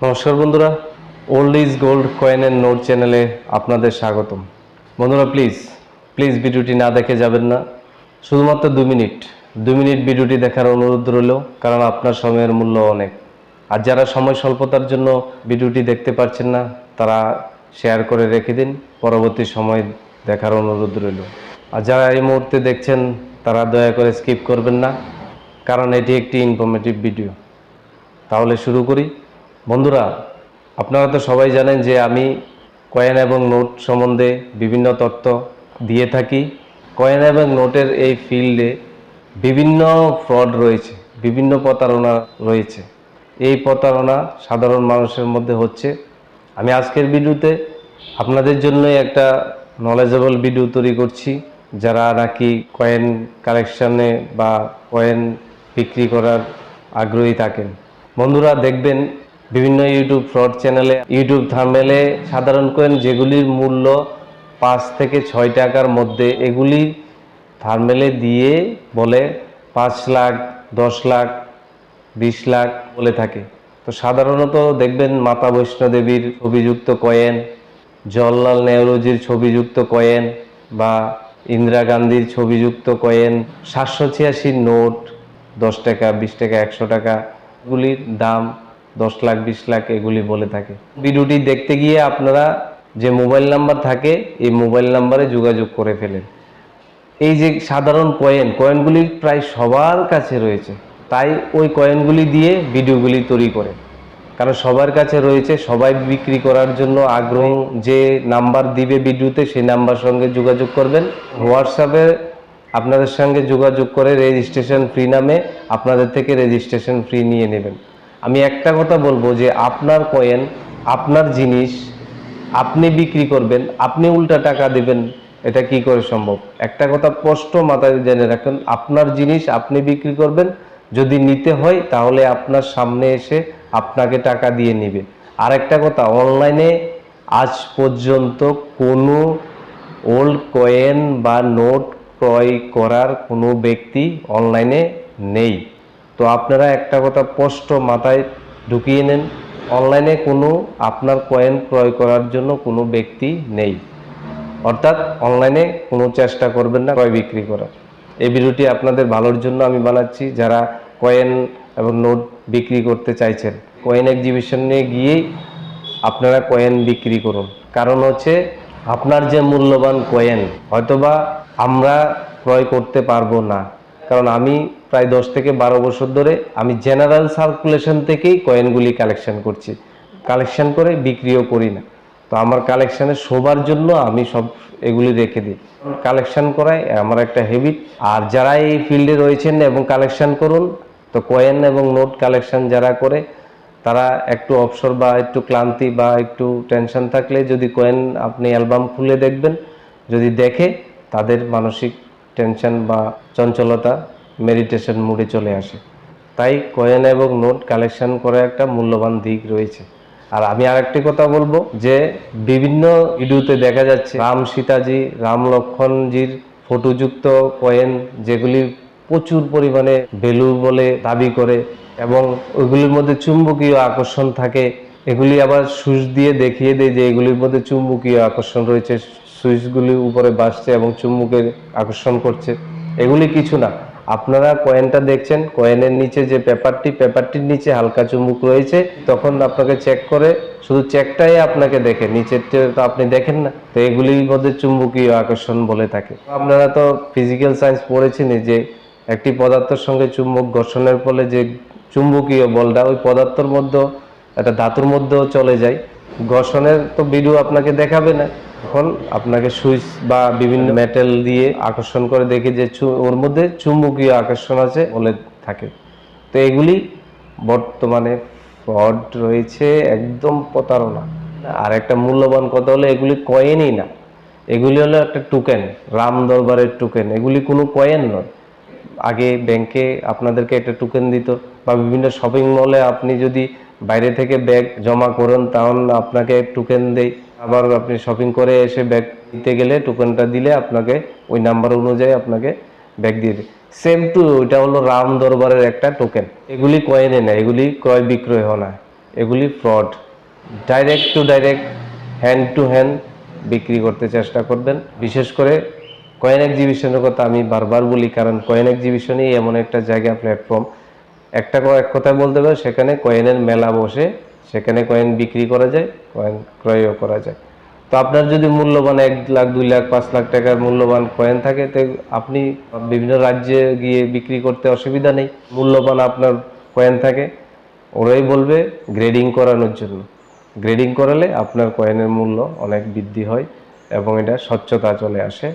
নমস্কার বন্ধুরা, old is gold coin and note চ্যানেলে আপনাদের স্বাগতম। বন্ধুরা, প্লিজ প্লিজ ভিডিওটি না দেখে যাবেন না। শুধুমাত্র 2 মিনিট ভিডিওটি দেখার অনুরোধ রইল, কারণ আপনার সময়ের মূল্য অনেক। আর যারা সময় স্বল্পতার জন্য ভিডিওটি দেখতে পারছেন না, তারা শেয়ার করে রেখে দিন, পরবর্তী সময় দেখার অনুরোধ রইল। আর যারা এই মুহূর্তে দেখছেন, তারা দয়া করে স্কিপ করবেন না, কারণ এটি একটি ইনফরমেটিভ ভিডিও। তাহলে শুরু করি। বন্ধুরা, আপনারা তো সবাই জানেন যে আমি কয়েন এবং নোট সম্বন্ধে বিভিন্ন তথ্য দিয়ে থাকি। কয়েন এবং নোটের এই ফিল্ডে বিভিন্ন ফ্রড রয়েছে, বিভিন্ন প্রতারণা রয়েছে। এই প্রতারণা সাধারণ মানুষের মধ্যে হচ্ছে। আমি আজকের ভিডিওতে আপনাদের জন্যই একটা নলেজেবল ভিডিও তৈরি করছি, যারা নাকি কয়েন কালেকশানে বা কয়েন বিক্রি করার আগ্রহী থাকেন। বন্ধুরা, দেখবেন বিভিন্ন ইউটিউব ফ্রড চ্যানেলে, ইউটিউব থাম্বনেলে সাধারণ কয়েন যেগুলির মূল্য 5 থেকে 6 টাকার মধ্যে, এগুলি থাম্বনেলে দিয়ে বলে 5 লাখ, 10 লাখ, 20 লাখ বলে থাকে। তো সাধারণত দেখবেন মাতা বৈষ্ণোদেবীর ছবিযুক্ত কয়েন, জওহরলাল নেহরুজির ছবিযুক্ত কয়েন বা ইন্দিরা গান্ধীর ছবিযুক্ত কয়েন, 786 নোট, 10 টাকা, 20 টাকা, 100 টাকা, এগুলির দাম 10 লাখ, 20 লাখ এগুলি বলে থাকে। ভিডিওটি দেখতে গিয়ে আপনারা যে মোবাইল নাম্বার থাকে, এই মোবাইল নাম্বারে যোগাযোগ করে ফেলেন। এই যে সাধারণ কয়েনগুলি প্রায় সবার কাছে রয়েছে, তাই ওই কয়েনগুলি দিয়ে ভিডিওগুলি তৈরি করে, কারণ সবার কাছে রয়েছে, সবাই বিক্রি করার জন্য আগ্রহী। যে নাম্বার দিবে ভিডিওতে, সেই নাম্বার সঙ্গে যোগাযোগ করবেন। হোয়াটসঅ্যাপে আপনাদের সঙ্গে যোগাযোগ করে রেজিস্ট্রেশন ফ্রি নামে আপনাদের থেকে রেজিস্ট্রেশন ফ্রি নিয়ে নেবেন। আমি একটা কথা বলবো যে আপনার কয়েন, আপনার জিনিস আপনি বিক্রি করবেন, আপনি উল্টা টাকা দেবেন, এটা কি করে সম্ভব? একটা কথা স্পষ্ট মাথায় জেনে রাখুন, আপনার জিনিস আপনি বিক্রি করবেন, যদি নিতে হয় তাহলে আপনার সামনে এসে আপনাকে টাকা দিয়ে নেবে। আর একটা কথা, অনলাইনে আজ পর্যন্ত কোনো ওল্ড কয়েন বা নোট ক্রয় করার কোনো ব্যক্তি অনলাইনে নেই। তো আপনারা একটা কথা স্পষ্ট মাথায় ঢুকিয়ে নেন, অনলাইনে কোনো আপনার কয়েন ক্রয় করার জন্য কোনো ব্যক্তি নেই। অর্থাৎ অনলাইনে কোনো চেষ্টা করবেন না ক্রয় বিক্রি করার। এই ভিডিওটি আপনাদের ভালোর জন্য আমি বানাচ্ছি। যারা কয়েন এবং নোট বিক্রি করতে চাইছেন, কয়েন এক্সিবিশনে গিয়েই আপনারা কয়েন বিক্রি করুন। কারণ হচ্ছে, আপনার যে মূল্যবান কয়েন হয়তোবা আমরা ক্রয় করতে পারবো না, কারণ আমি প্রায় 10 থেকে 12 বছর ধরে আমি জেনারেল সার্কুলেশন থেকেই কয়েনগুলি কালেকশন করে বিক্রিও করি না। তো আমার কালেকশানে শোবার জন্য আমি সব এগুলি রেখে দিই। কালেকশন করাই আমার একটা হ্যাবিট। আর যারা এই ফিল্ডে রয়েছেন এবং কালেকশন করুন, তো কয়েন এবং নোট কালেকশন যারা করে, তারা একটু অবসর বা একটু ক্লান্তি বা একটু টেনশন থাকলে যদি কয়েন আপনি অ্যালবাম খুলে দেখবেন, যদি দেখে, তাদের মানসিক টেনশন বা চঞ্চলতা মেডিটেশন মুডে চলে আসে। তাই কয়েন এবং নোট কালেকশন করা একটা মূল্যবান দিক রয়েছে। আর আমি আরেকটি কথা বলবো যে বিভিন্ন ভিডিওতে দেখা যাচ্ছে রাম সীতাজি, রাম লক্ষ্মণজির ফটোযুক্ত কয়েন, যেগুলি প্রচুর পরিমাণে ভ্যালু বলে দাবি করে এবং ওইগুলির মধ্যে চুম্বকীয় আকর্ষণ থাকে। এগুলি আবার সুইচ দিয়ে দেখিয়ে দেয় যে এগুলির মধ্যে চুম্বকীয় আকর্ষণ রয়েছে, সুইচগুলি উপরে বাসছে এবং চুম্বকের আকর্ষণ করছে। এগুলি কিছু না। আপনারা কয়েনটা দেখছেন, কয়েনের নিচে যে পেপারটির নিচে হালকা চুম্বক রয়েছে, তখন আপনাকে চেক করে, শুধু চেকটাই আপনাকে দেখে, নিচেরটা তো আপনি দেখেন না। তো এগুলির মধ্যে চুম্বকীয় আকর্ষণ বলে থাকে। আপনারা তো ফিজিক্যাল সায়েন্স পড়েছেন যে একটি পদার্থের সঙ্গে চুম্বক ঘর্ষণের ফলে যে চুম্বকীয় বলটা ওই পদার্থের মধ্যে, একটা ধাতুর মধ্যেও চলে যায়। ঘর্ষণের তো ভিডিও আপনাকে দেখাবে না, তখন আপনাকে সুইচ বা বিভিন্ন মেটাল দিয়ে আকর্ষণ করে দেখে যে ওর মধ্যে চুম্বকীয় আকর্ষণ আছে বলে থাকে। তো এগুলি বর্তমানে ফ্রড রয়েছে, একদম প্রতারণা। আর একটা মূল্যবান কথা হলো, এগুলি কয়েনই না, এগুলি হলো একটা টোকেন, রাম দরবারের টোকেন। এগুলি কোনো কয়েন নয়। আগে ব্যাংকে আপনাদেরকে একটা টোকেন দিত, বা বিভিন্ন শপিং মলে আপনি যদি বাইরে থেকে ব্যাগ জমা করেন, তাহলে আপনাকে টোকেন দেয়। আবার আপনি শপিং করে এসে ব্যাগ দিতে গেলে টোকেনটা দিলে আপনাকে ওই নাম্বার অনুযায়ী আপনাকে ব্যাগ দিয়ে দেয়। সেম টু ওইটা হলো রাম দরবারের একটা টোকেন। এগুলি কয়েনে না, এগুলি ক্রয় বিক্রয় হয় না। এগুলি fraud. Direct two direct, hand to hand বিক্রি করতে চেষ্টা করবেন। বিশেষ করে কয়েন এক্সিবিশনের কথা আমি বারবার বলি, কারণ কয়েন এক্সিবিশনই এমন একটা জায়গা, প্ল্যাটফর্ম, এক কথায় বলতে পারে সেখানে কয়েনের মেলা বসে, সেখানে কয়েন বিক্রি করা যায়, কয়েন ক্রয়ও করা যায়। তো আপনার যদি মূল্যবান 1 লাখ 2 লাখ 5 লাখ টাকার মূল্যবান কয়েন থাকে, তো আপনি বিভিন্ন রাজ্যে গিয়ে বিক্রি করতে অসুবিধা নেই। মূল্যবান আপনার কয়েন থাকে, ওরাই বলবে গ্রেডিং করানোর জন্য। গ্রেডিং করালে আপনার কয়েনের মূল্য অনেক বৃদ্ধি হয় এবং এটা স্বচ্ছতা চলে আসে।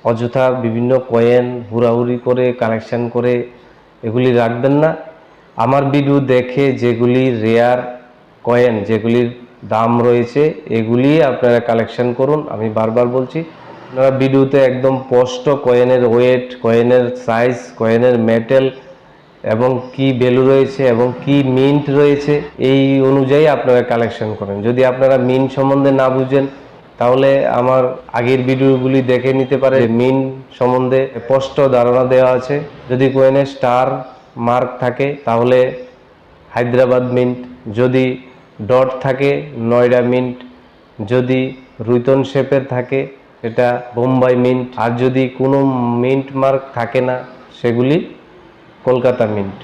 অযথা বিভিন্ন কয়েন হুড়াহুড়ি করে কালেকশন করে এগুলি রাখবেন না। আমার ভিডিও দেখে যেগুলি রেয়ার কয়েন, যেগুলির দাম রয়েছে, এগুলি আপনারা কালেকশন করুন। আমি বারবার বলছি, আপনারা ভিডিওতে একদম স্পষ্ট কয়েনের ওয়েট, কয়েনের সাইজ, কয়েনের মেটেল এবং কি ভ্যালু রয়েছে এবং কি মিন্ট রয়েছে, এই অনুযায়ী আপনারা কালেকশন করেন। যদি আপনারা মিন্ট সম্বন্ধে না বুঝেন, তাহলে আমার আগের ভিডিওগুলি দেখে নিতে পারে। মিন্ট সম্বন্ধে স্পষ্ট ধারণা দেওয়া আছে। যদি কয়েনে স্টার মার্ক থাকে তাহলে হায়দ্রাবাদ মিন্ট, যদি ডট থাকে নয়ডা মিন্ট, যদি রুইতন শেপের থাকে সেটা বোম্বাই মিন্ট, আর যদি কোনো মিন্ট মার্ক থাকে না সেগুলি কলকাতা মিন্ট।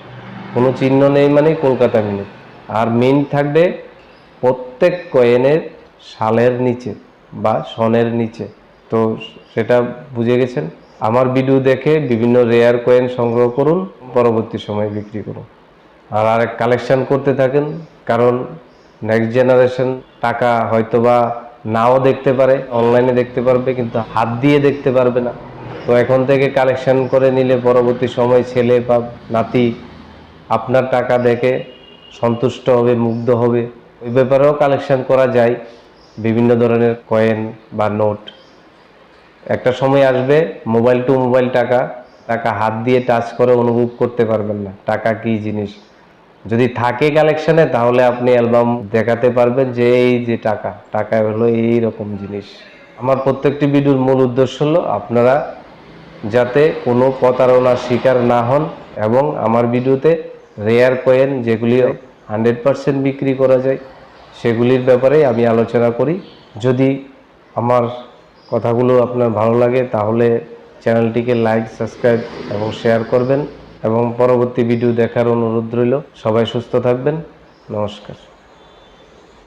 কোনো চিহ্ন নেই মানে কলকাতা মিন্ট। আর মিন্ট থাকবে প্রত্যেক কয়েনের সালের নিচে বা সনের নিচে। তো সেটা বুঝে গেছেন। আমার ভিডিও দেখে বিভিন্ন রেয়ার কয়েন সংগ্রহ করুন, পরবর্তী সময় বিক্রি করুন। আর আরেক কালেকশন করতে থাকেন, কারণ নেক্সট জেনারেশন টাকা হয়তোবা নাও দেখতে পারে, অনলাইনে দেখতে পারবে, কিন্তু হাত দিয়ে দেখতে পারবে না। তো এখন থেকে কালেকশন করে নিলে পরবর্তী সময় ছেলে বা নাতি আপনার টাকা দেখে সন্তুষ্ট হবে, মুগ্ধ হবে। ওই ব্যাপারেও কালেকশন করা যায়, বিভিন্ন ধরনের কয়েন বা নোট। একটা সময় আসবে মোবাইল টু মোবাইল টাকা, টাকা হাত দিয়ে টাচ করে অনুভব করতে পারবেন না টাকা কি জিনিস। যদি থাকে কালেকশনে, তাহলে আপনি অ্যালবাম দেখাতে পারবেন যে এই যে টাকা, টাকা হলো এই রকম জিনিস। আমার প্রত্যেকটি ভিডিওর মূল উদ্দেশ্য হলো আপনারা যাতে কোনো প্রতারণার শিকার না হন, এবং আমার ভিডিওতে রেয়ার কয়েন যেগুলি 100% বিক্রি করা যায় সেগুলির ব্যাপারে আমি আলোচনা করি। যদি আমার কথাগুলো আপনার ভালো লাগে তাহলে চ্যানেলটিকে লাইক, সাবস্ক্রাইব এবং শেয়ার করবেন, এবং পরবর্তী ভিডিও দেখার অনুরোধ রইল। সবাই সুস্থ থাকবেন। নমস্কার।